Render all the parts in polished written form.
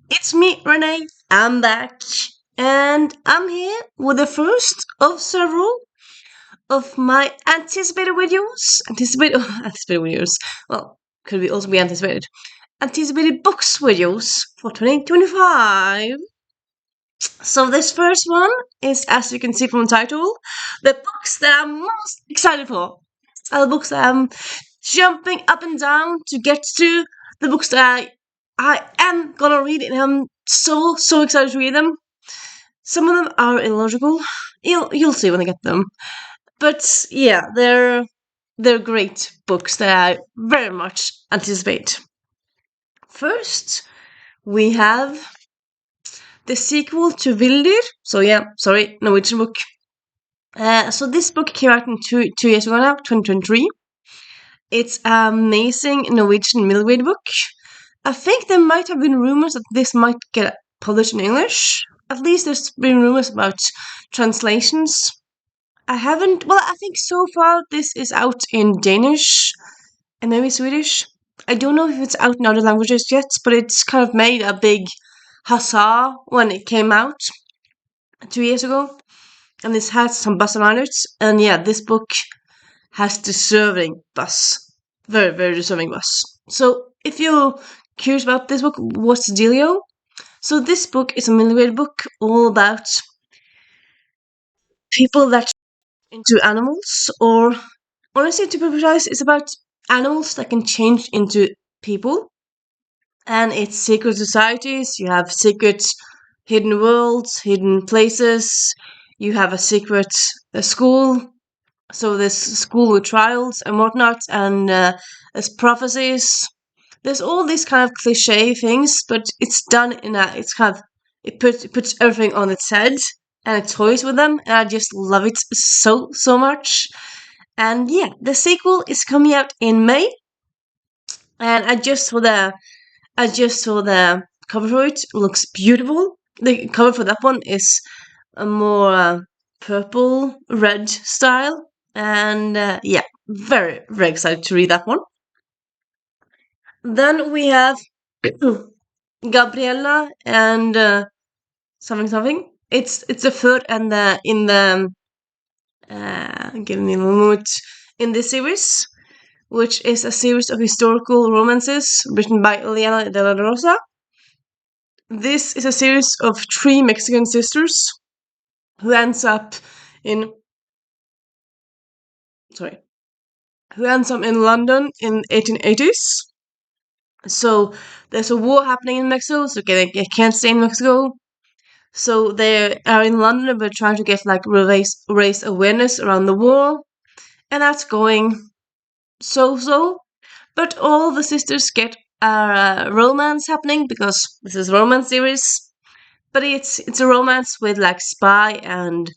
It's me, Renee. I'm back. And I'm here with the first of several of my anticipated videos. Anticipated videos. Well, could be also be anticipated. Anticipated books videos for 2025. So this first one is, as you can see from the title, the books that I'm most excited for. Are the books that I'm jumping up and down to get to. The books that I am gonna read, and I'm so excited to read them. Some of them are illogical. You'll see when I get them. But yeah, they're great books that I very much anticipate. First, we have the sequel to Vildir. So yeah, sorry, Norwegian book. So this book came out in two years ago now, 2023. It's an amazing Norwegian middleweight book. I think there might have been rumors that this might get published in English. At least there's been rumors about translations. I haven't. Well, I think so far this is out in Danish and maybe Swedish. I don't know if it's out in other languages yet, but it's kind of made a big huzzah when it came out 2 years ago, and this has some buzz around it. And yeah, this book has deserving buzz, very deserving buzz. So if you're curious about this book, what's the dealio? So this book is a middleweight book all about people that into animals, or honestly, to be precise, it's about animals that can change into people. And it's secret societies. You have secret hidden worlds, hidden places. You have a secret school. So there's school with trials and whatnot, and there's prophecies. There's all these kind of cliche things, but it's done in a. It's kind of it puts everything on its head, and it toys with them, and I just love it so much. And yeah, the sequel is coming out in May, and I just saw the cover for it. It looks beautiful. The cover for that one is a more purple red style, and yeah, very excited to read that one. Then we have Gabriella and something. It's the third and the in the give me a moment in this series, which is a series of historical romances written by Eliana de la Rosa. This is a series of three Mexican sisters who ends up in sorry who ends up in London in 1880s. So there's a war happening in Mexico, so they can't stay in Mexico. So they are in London, but trying to get like raise awareness around the war, and that's going so. But all the sisters get a romance happening because this is a romance series. But it's a romance with like spy and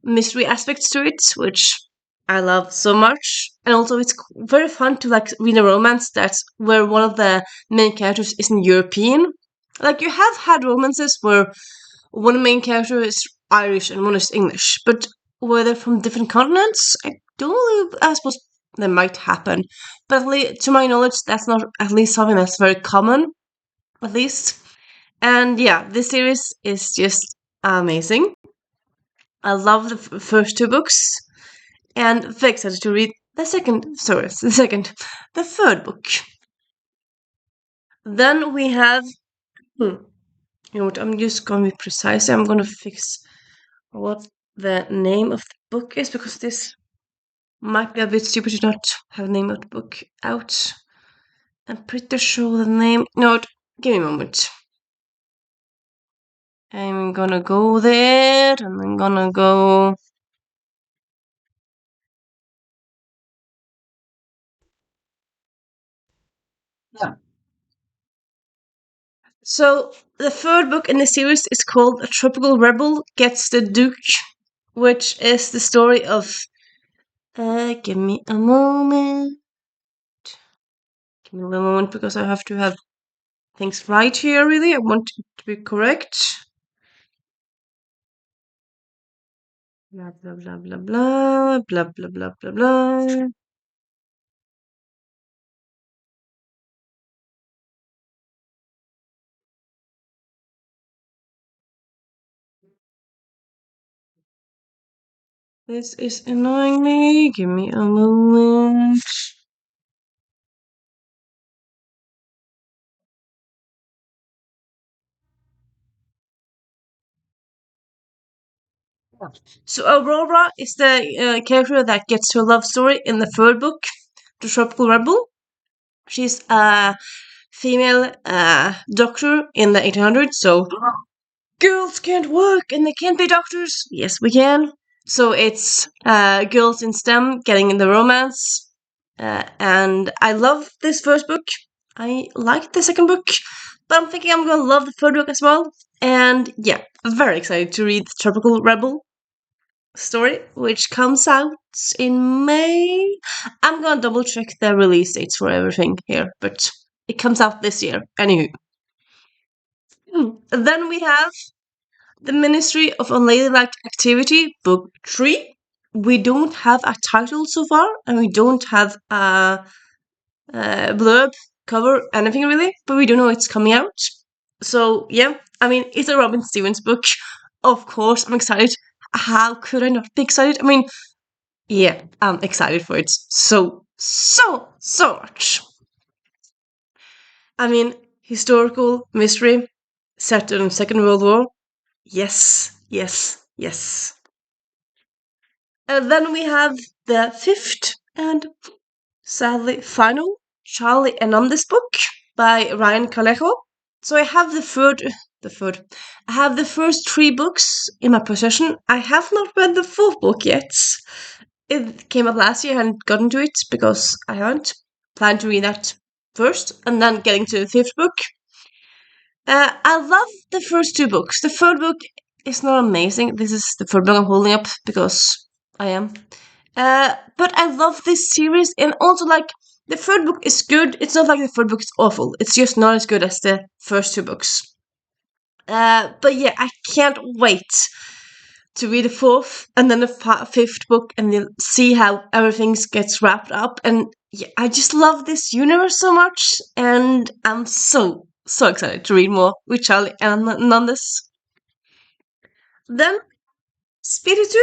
mystery aspects to it, which I love so much. And also, it's very fun to like read a romance that's where one of the main characters isn't European. Like you have had romances where one main character is Irish and one is English, but where they're from different continents, I don't really. I suppose that might happen, but to my knowledge, that's not at least something that's very common, at least. And yeah, this series is just amazing. I love the first two books, and very excited to read the third book. Then we have, you know what, I'm just going to be precise. I'm going to fix what the name of the book is because this might be a bit stupid to not have the name of the book out. I'm pretty sure the name. No, give me a moment. I'm gonna go there and I'm gonna go. Yeah. So the third book in the series is called A Tropical Rebel Gets the Duke, which is the story of. Give me a moment. Give me a moment because I have to have things right here. Really, I want it to be correct. Blah blah blah blah blah blah blah blah blah blah. This is annoying me. Give me a moment. So Aurora is the character that gets her love story in the third book, The Tropical Rebel. She's a female doctor in the 1800s, so girls can't work and they can't be doctors. Yes, we can. So it's girls in STEM getting in the romance. And I love this first book. I like the second book, but I'm thinking I'm gonna love the third book as well. And yeah, I'm very excited to read Tropical Rebel story, which comes out in May. I'm gonna double check the release dates for everything here, but it comes out this year. Anywho. Then we have The Ministry of Unladylike Activity, Book 3. We don't have a title so far, and we don't have a blurb, cover, anything really, but we do know it's coming out. So, yeah, I mean, it's a Robin Stevens book. Of course, I'm excited. How could I not be excited? I mean, yeah, I'm excited for it so much. I mean, historical mystery set in Second World War. Yes, yes, yes. And then we have the fifth and sadly final Charlie Hernandez book by Ryan Calejo. So I have the third. I have the first three books in my possession. I have not read the fourth book yet. It came up last year. I hadn't gotten to it because I haven't planned to read that first and then getting to the fifth book. I love the first two books. The third book is not amazing. This is the third book I'm holding up because I am. But I love this series, and also like the third book is good. It's not like the third book is awful. It's just not as good as the first two books. But yeah, I can't wait to read the fourth and then the fifth book, and then see how everything gets wrapped up. And yeah, I just love this universe so much, and I'm so excited to read more with Charlie and Hernandez. Then Spiritu,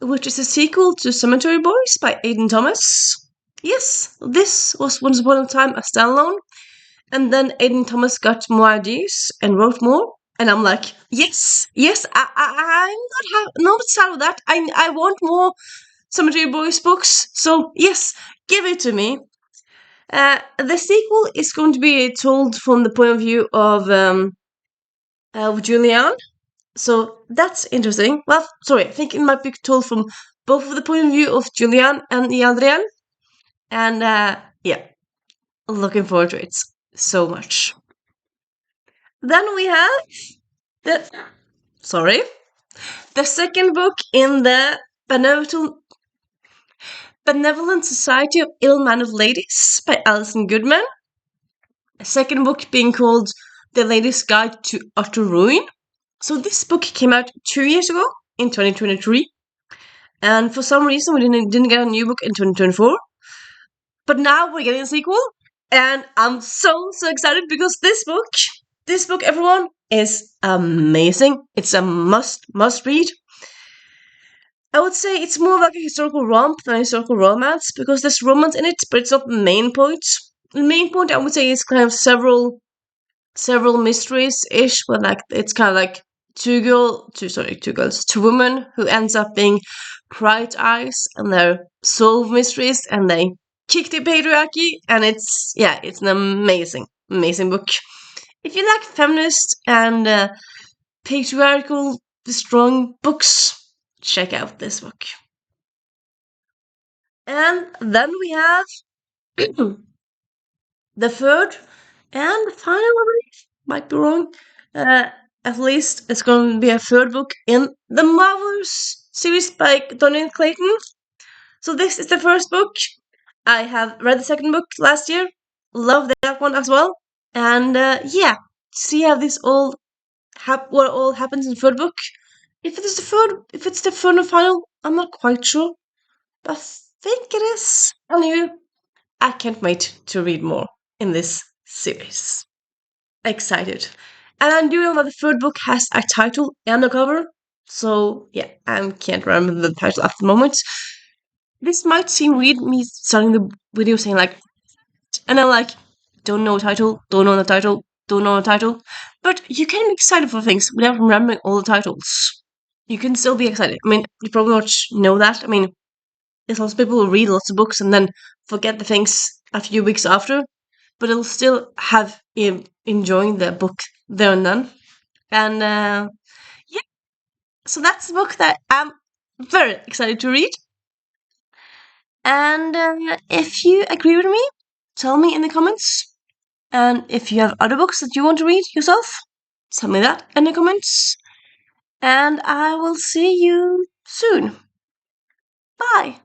which is a sequel to Cemetery Boys by Aidan Thomas. Yes, this was once upon a time a standalone, and then Aidan Thomas got more ideas and wrote more. And I'm like, yes, yes, I'm not sad with that. I want more Cemetery Boys books. So yes, give it to me. The sequel is going to be told from the point of view of Julian. So that's interesting. Well, sorry, I think it might be told from both of the point of view of Julian and Adrian. And yeah, looking forward to it so much. Then we have the sorry, the second book in the Benevolent Society of Ill-Mannered Ladies by Alison Goodman. A second book being called The Lady's Guide to Utter Ruin. So this book came out 2 years ago in 2023, and for some reason we didn't get a new book in 2024. But now we're getting a sequel, and I'm so excited because this book, everyone, is amazing. It's a must read. I would say it's more like a historical romp than a historical romance because there's romance in it, but it's not the main point. The main point I would say is kind of several mysteries ish, but like it's kind of like two women who ends up being bright eyes and they solve mysteries and they kick the patriarchy, and it's an amazing book. If you like feminist and patriarchal strong books, check out this book. And then we have the third and final, I believe, might be wrong. Uh, at least it's going to be a third book in the Marvels series by Donian Clayton. So this is the first book. I have read the second book last year. Loved that one as well. And yeah, see how this what all happens in the third book. If it's the third and final, I'm not quite sure, but I think it is. Anyway, I can't wait to read more in this series. Excited. And I do know that the third book has a title and a cover, So yeah, I can't remember the title at the moment. This might seem weird, me starting the video saying like, and I'm like, don't know the title, don't know the title, don't know the title. But you can be excited for things without remembering all the titles. You can still be excited. I mean, you probably not know that. I mean, there's lots of people who read lots of books and then forget the things a few weeks after, but they'll still have enjoying the book there and then. And yeah, so that's the book that I'm very excited to read. And if you agree with me, tell me in the comments. And if you have other books that you want to read yourself, tell me that in the comments. And I will see you soon. Bye.